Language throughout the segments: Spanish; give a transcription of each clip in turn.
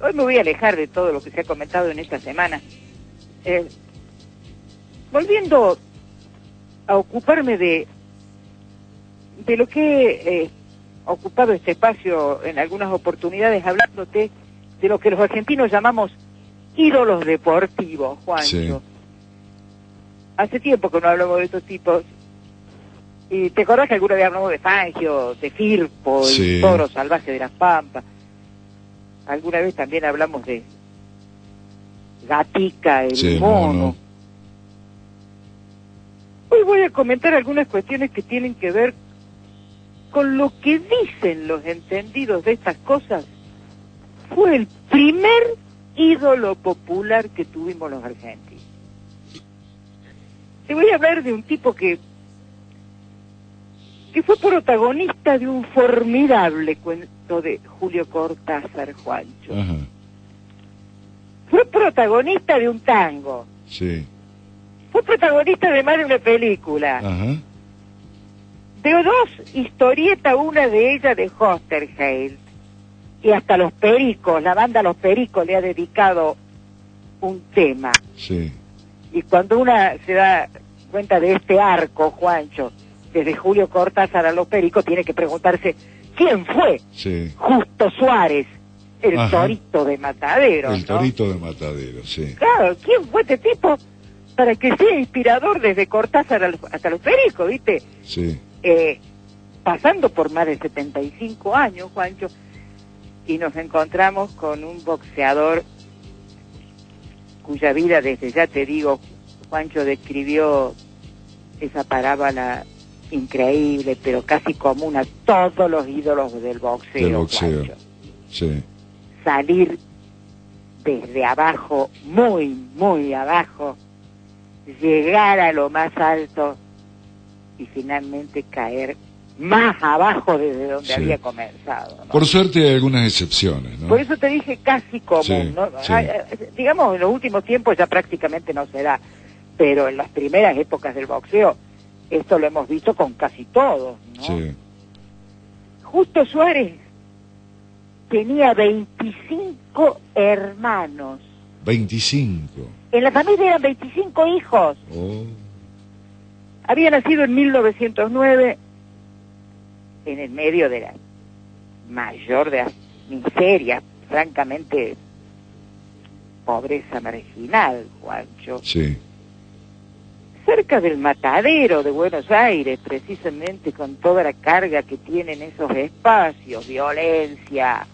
Hoy me voy a alejar de todo lo que se ha comentado en esta semana. Volviendo a ocuparme de lo que he ocupado este espacio en algunas oportunidades, hablándote de lo que los argentinos llamamos ídolos deportivos, Juancho. Sí. Hace tiempo que no hablamos de estos tipos. Y te acordás que alguna vez hablamos de Fangio, de Firpo, Sí. el toro salvaje de las Pampas. Alguna vez también hablamos de Gatica, el Sí, mono. Hoy voy a comentar algunas cuestiones que tienen que ver con lo que dicen los entendidos de estas cosas. Fue el primer ídolo popular que tuvimos los argentinos. Te voy a hablar de un tipo que fue protagonista de un formidable cuento de Julio Cortázar, Juancho. Ajá. Fue protagonista de un tango. Sí. Fue protagonista de más de una película. Ajá. De dos historietas, una de ellas de Oesterheld. Y hasta Los Pericos, la banda Los Pericos le ha dedicado un tema. Sí. Y cuando una se da cuenta de este arco, Juancho, desde Julio Cortázar a Los Pericos, tiene que preguntarse, ¿quién fue? Sí. Justo Suárez, el Ajá. torito de Matadero, El ¿no? torito de Matadero, sí. Claro, ¿quién fue este tipo para que sea inspirador desde Cortázar hasta Los Pericos, viste? Sí. Pasando por más de 75 años, Juancho, y nos encontramos con un boxeador cuya vida, desde ya te digo, Juancho describió esa parábola increíble, pero casi común a todos los ídolos del boxeo. Del boxeo. Juancho. Sí. Salir desde abajo, muy, muy abajo, llegar a lo más alto y finalmente caer más abajo desde donde Sí. había comenzado, ¿no? Por suerte hay algunas excepciones, ¿no? Por eso te dije casi común, Sí, ¿no? sí. Digamos, en los últimos tiempos ya prácticamente no se da, pero en las primeras épocas del boxeo, esto lo hemos visto con casi todos, ¿no? Sí. Justo Suárez tenía 25 hermanos. 25. En la familia eran 25 hijos. Oh. Había nacido en 1909, en el medio de la mayor de las miserias, francamente, pobreza marginal, Juancho. Sí. Cerca del Matadero de Buenos Aires, precisamente con toda la carga que tienen esos espacios, violencia.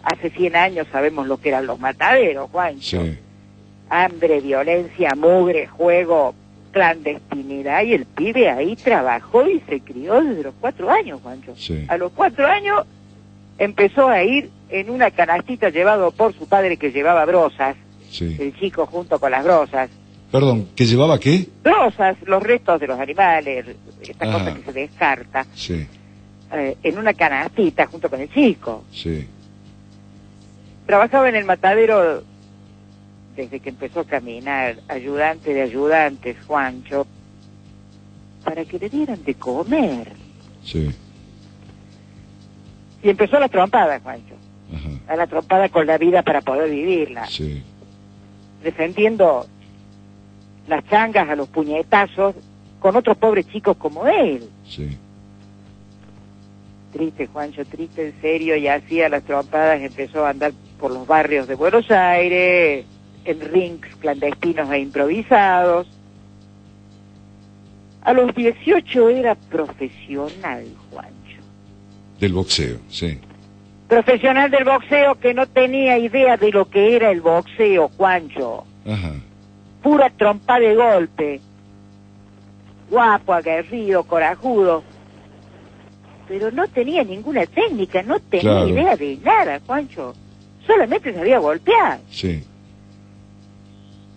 Hace 100 años sabemos lo que eran los mataderos, Juancho. Sí. Hambre, violencia, mugre, juego, clandestinidad, y el pibe ahí trabajó y se crió desde los 4 años, Juancho. Sí. A los 4 años empezó a ir en una canastita llevado por su padre que llevaba brozas, Sí. el chico junto con las brozas. Perdón, ¿que llevaba qué? Brozas, los restos de los animales, esta Ajá. cosa que se descarta, Sí. en una canastita junto con el chico. Sí. Trabajaba en el matadero desde que empezó a caminar, ayudante de ayudantes, Juancho, para que le dieran de comer. Sí. Y empezó la trompada, Juancho, Ajá. a la trompada con la vida para poder vivirla, Sí. defendiendo las changas a los puñetazos con otros pobres chicos como él. Sí. Triste, Juancho, triste, en serio, y hacía las trompadas, empezó a andar por los barrios de Buenos Aires, en rings clandestinos e improvisados. A los 18 era profesional, Juancho. Del boxeo, sí. Profesional del boxeo que no tenía idea de lo que era el boxeo, Juancho. Ajá. Pura trompa de golpe. Guapo, aguerrido, corajudo. Pero no tenía ninguna técnica, no tenía Claro. idea de nada, Juancho. Solamente sabía golpear. Sí.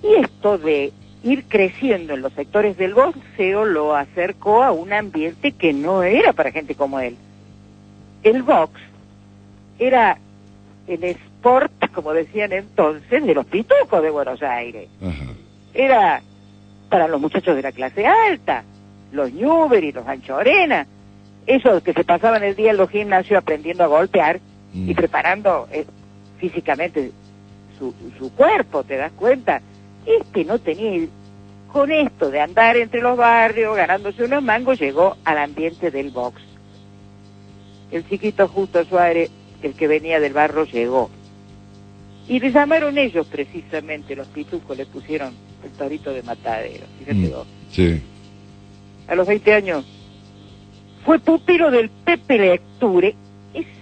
Y esto de ir creciendo en los sectores del boxeo lo acercó a un ambiente que no era para gente como él. El box era el sport, como decían entonces, de los pitucos de Buenos Aires. Ajá. Era para los muchachos de la clase alta, los Newbery, los Anchorena, esos que se pasaban el día en los gimnasios aprendiendo a golpear y preparando físicamente su cuerpo, ¿te das cuenta? No tenía, con esto de andar entre los barrios, ganándose unos mangos, llegó al ambiente del box. El chiquito Justo Suárez, el que venía del barrio, llegó. Y le llamaron ellos precisamente, los pitujos, le pusieron el Torito de Matadero. Fíjate vos. Sí. A los 20 años fue pupilo del Pepe Lecture.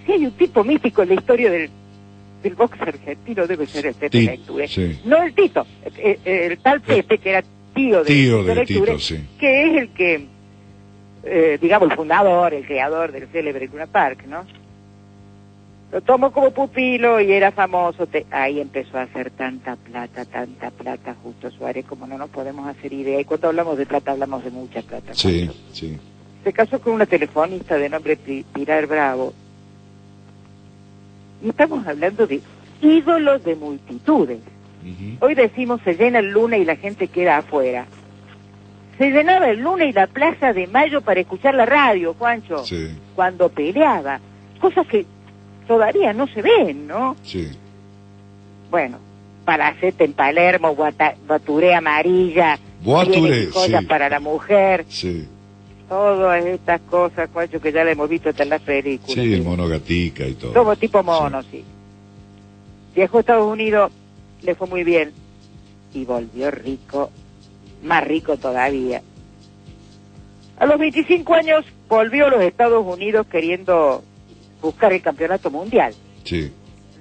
Si hay un tipo místico en la historia del box argentino, debe ser el Pepe Lecture. Sí. No el Tito, el tal Pepe, que era tío de Lecture, Tito, sí. que es el que, digamos, el fundador, el creador del célebre Luna Park, ¿no? Lo tomó como pupilo y era famoso. Ahí empezó a hacer tanta plata, Justo Suárez, como no nos podemos hacer idea. Y cuando hablamos de plata, hablamos de mucha plata. Sí, sí. Se casó con una telefonista de nombre Pilar Bravo. Y estamos hablando de ídolos de multitudes. Hoy decimos se llena el Luna y la gente queda afuera. Se llenaba el Luna y la Plaza de Mayo para escuchar la radio, Juancho. Sí. Cuando peleaba. Cosas que todavía no se ven, ¿no? Sí. Bueno, Palacete en Palermo, Baturé amarilla, Baturé, joyas sí. para la mujer. Sí. Todas estas cosas, Juancho, que ya la hemos visto hasta en las películas. Sí, el mono gatica y todo. Todo tipo mono, sí. Viajó a Estados Unidos, le fue muy bien. Y volvió rico, más rico todavía. A los 25 años volvió a los Estados Unidos queriendo buscar el campeonato mundial. Sí.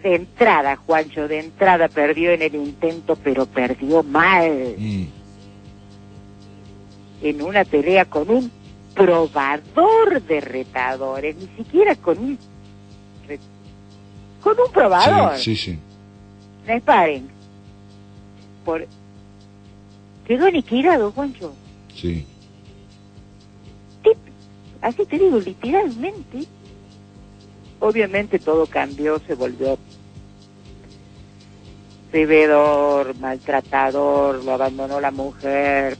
De entrada, Juancho, de entrada perdió en el intento, pero perdió mal. En una pelea con un probador de retadores, ni siquiera con un probador. Sí, sí, sí. Un sparring. Quedó aniquilado, Juancho. Sí. Así te digo, literalmente. Obviamente todo cambió, se volvió bebedor, maltratador, lo abandonó la mujer.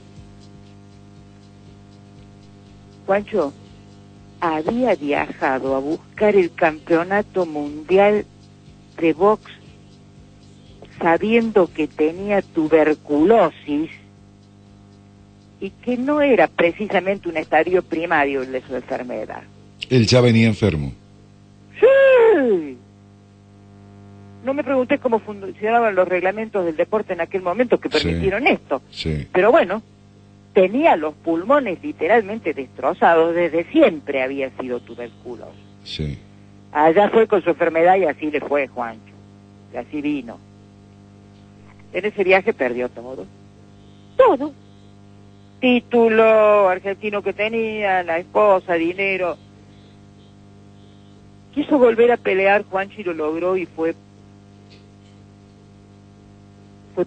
Juancho había viajado a buscar el campeonato mundial de box sabiendo que tenía tuberculosis y que no era precisamente un estadio primario el de su enfermedad. Él ya venía enfermo. ¡Sí! No me pregunté cómo funcionaban los reglamentos del deporte en aquel momento que permitieron esto. Sí. Pero bueno, tenía los pulmones literalmente destrozados, desde siempre había sido tuberculoso. Sí. Allá fue con su enfermedad y así le fue, Juancho. Y así vino. En ese viaje perdió todo. Todo. Título argentino que tenía, la esposa, dinero. Quiso volver a pelear, Juancho, y lo logró y fue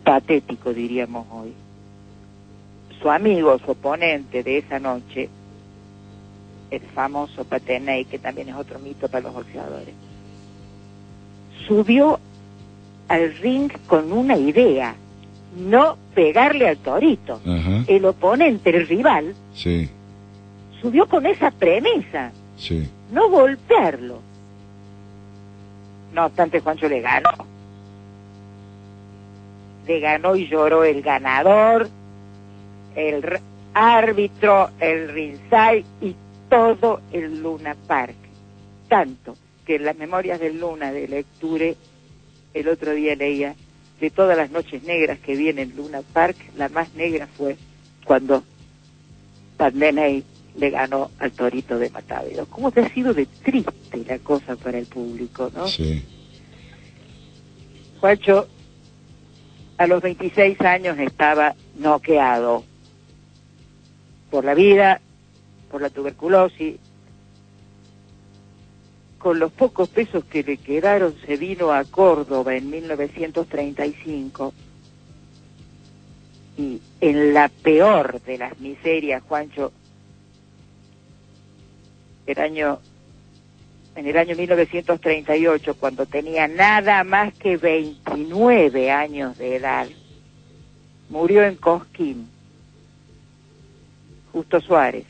patético, diríamos hoy. Su amigo, su oponente de esa noche, el famoso Pateney, que también es otro mito para los boxeadores, subió al ring con una idea: no pegarle al Torito. Ajá. El oponente, el rival, Sí. subió con esa premisa: Sí. no golpearlo. No obstante, Juancho le ganó. Le ganó y lloró el ganador, el árbitro, el ringside y todo el Luna Park. Tanto que en las memorias del Luna de Lecture, el otro día leía, de todas las noches negras que vi en el Luna Park, la más negra fue cuando Pandeney le ganó al Torito de Matadero. ¿Cómo te ha sido de triste la cosa para el público, no? Sí. Juancho, a los 26 años estaba noqueado por la vida, por la tuberculosis. Con los pocos pesos que le quedaron se vino a Córdoba en 1935 y en la peor de las miserias, Juancho, en el año 1938, cuando tenía nada más que 29 años de edad, murió en Cosquín. Justo Suárez,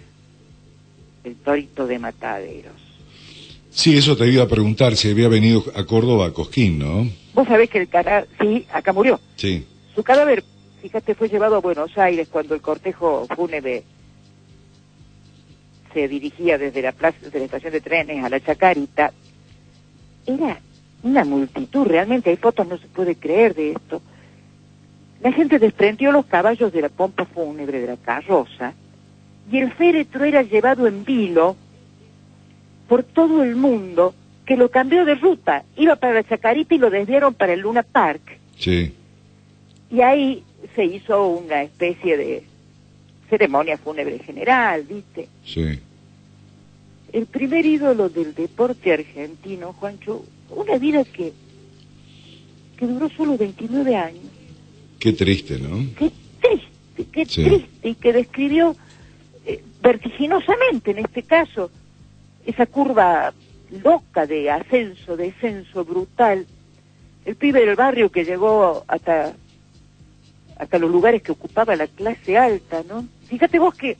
el Torito de Mataderos. Sí, eso te iba a preguntar, si había venido a Córdoba, a Cosquín, ¿no? Vos sabés que el cadáver, sí, acá murió. Sí. Su cadáver, fíjate, fue llevado a Buenos Aires cuando el cortejo fúnebre se dirigía desde la plaza, de la estación de trenes a la Chacarita. Era una multitud, realmente hay fotos, no se puede creer de esto. La gente desprendió los caballos de la pompa fúnebre de la carroza y el féretro era llevado en vilo por todo el mundo, que lo cambió de ruta. Iba para la Chacarita y lo desviaron para el Luna Park. Sí. Y ahí se hizo una especie de ceremonia fúnebre general, ¿viste? Sí. El primer ídolo del deporte argentino, Juancho, una vida que duró solo 29 años. Qué triste, ¿no? Qué Sí. triste, y que describió vertiginosamente, en este caso, esa curva loca de ascenso, descenso brutal. El pibe del barrio que llegó hasta los lugares que ocupaba la clase alta, ¿no? Fíjate vos que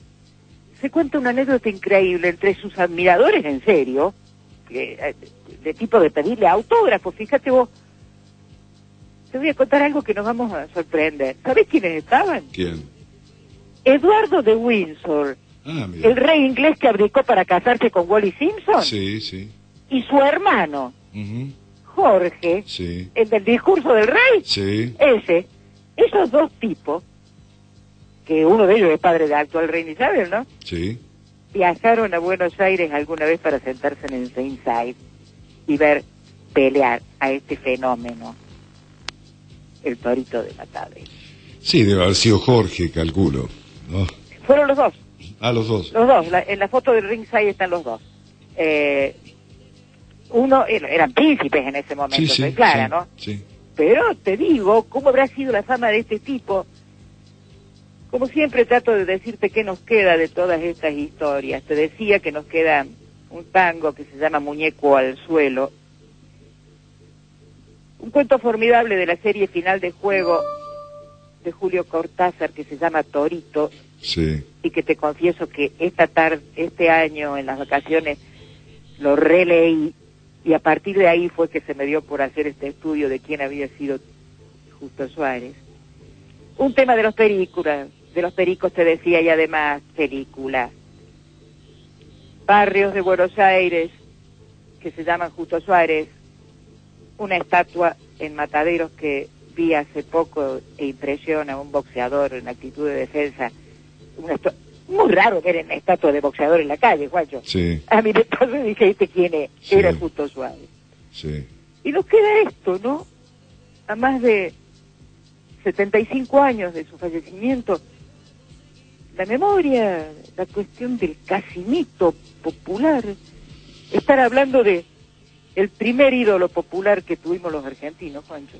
se cuenta una anécdota increíble entre sus admiradores, en serio, de tipo de pedirle autógrafos. Fíjate vos, te voy a contar algo que nos vamos a sorprender. ¿Sabés quiénes estaban? ¿Quién? Eduardo de Windsor, Ah, mira. el rey inglés que abdicó para casarse con Wally Simpson, Sí, sí. y su hermano, Ujú. Jorge, Sí. el del discurso del rey, Sí. esos dos tipos, que uno de ellos es padre del actual rey Isabel, ¿no? Sí. Viajaron a Buenos Aires alguna vez para sentarse en el Ringside y ver pelear a este fenómeno, el Torito de Matadero. Sí, debe haber sido Jorge, calculo, ¿no? Fueron los dos. Los dos. En la foto del Ringside están los dos. Eran príncipes en ese momento, Sí, sí. soy clara, sí, ¿no? Sí. Pero te digo, ¿cómo habrá sido la fama de este tipo? Como siempre trato de decirte qué nos queda de todas estas historias. Te decía que nos queda un tango que se llama Muñeco al suelo. Un cuento formidable de la serie Final de Juego de Julio Cortázar que se llama Torito, Sí. y que te confieso que este año en las vacaciones lo releí, y a partir de ahí fue que se me dio por hacer este estudio de quién había sido Justo Suárez. Un tema de los pericos te decía, y además película. Barrios de Buenos Aires que se llaman Justo Suárez, una estatua en Mataderos que vi hace poco e impresiona a un boxeador en actitud de defensa. Muy raro ver una estatua de boxeador en la calle, Juancho. Sí. A mí me pasó y dije, quién es? Sí. Era Justo Suárez. Sí. Y nos queda esto, ¿no? A más de 75 años de su fallecimiento, la memoria, la cuestión del casi mito popular, estar hablando de el primer ídolo popular que tuvimos los argentinos, Juancho.